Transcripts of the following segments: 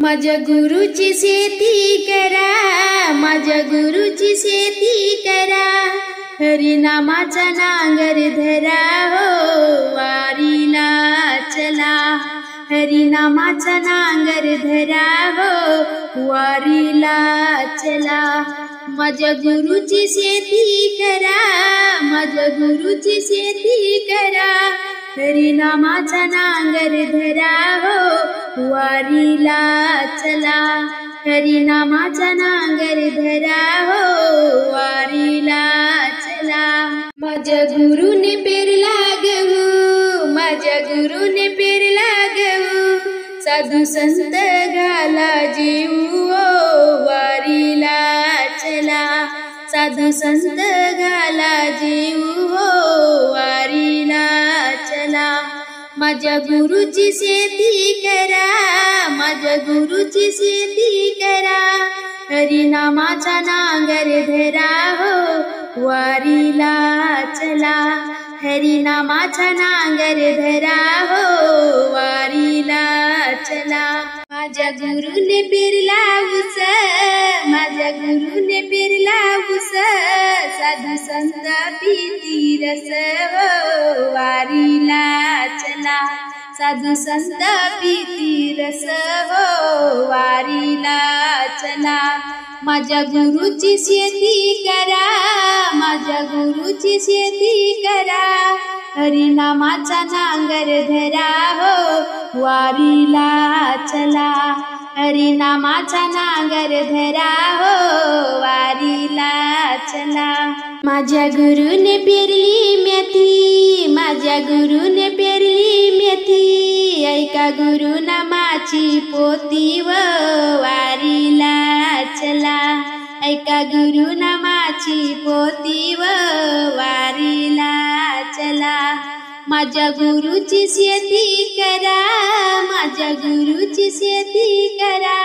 माझ्या गुरुची शेती करा, माझ्या गुरुची शेती करा, हरिनामाचा नांगर धरा हो वारीला चला, हरिनामाचा नांगर धरा हो वारीला चला। माझ्या गुरुची शेती करा, माझ्या गुरुची शेती करा, हरिनामाचा नांगर धरा हो वारीला चला, हरिनामाचा नांगर धरा हो वारीला चला। माझ्या गुरुने पेरला गहू, माझ्या गुरुने पेरला गहू, साधू संत घाला जीव वारीला चला, साधू संत घाला जीव वारीला चला। माझ्या गुरुची शेती करा, माझ्या गुरुची शेती करा, हरिनामाचा नांगर धरा हो वारीला चला, हरिनामाचा नांगर धरा हो वारीला चला। माझ्या गुरुने पेरला ऊस, माझ्या गुरुने पेरला ऊस, साधू संत पिती रस हो वारीला चला, साधू संत पिती रस हो वारीला चला। माझ्या गुरुची शेती करा, माझ्या गुरुची शेती करा, हरिनामाचा नांगर धरा हो वारीला चला, हरिनामाचा नांगर धरा हो वारीला चला। माझ्या गुरुने पेरली मेथी, माझ्या गुरुने पेरली मेथी, ऐका गुरुनामाची पोती व वारीला चला, ऐका गुरुनामाची पोती व वारीला चला। माझ्या गुरुची शेती करा, माझ्या गुरुची शेती करा,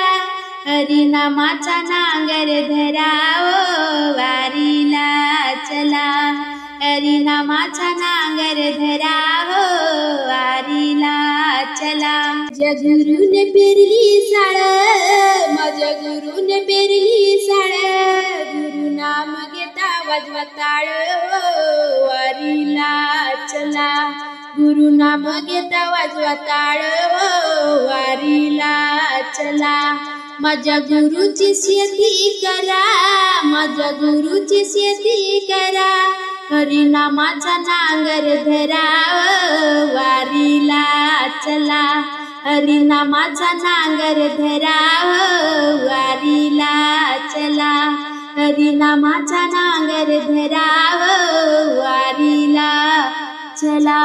हरिनामाचा नांगर धरा ओ वारीला चला, हरिनामाचा नांगर धरा हो वारीला चला। माझ्या गुरुने पेरली साळ, माझ्या गुरुने पेरली साळ, गुरु नाम घेता वाजवा टाळ हो वारीला चला, गुरु नाम घेता वाजवा टाळ हो वारीला चला। माझ्या गुरुची शेती करा, माझ्या गुरुची शेती करा, हरिनामाचा नांगर धरा वारीला चला, हरिनामाचा नांगर धरा वारीला चला, हरिनामाचा नांगर धरा वारीला चला।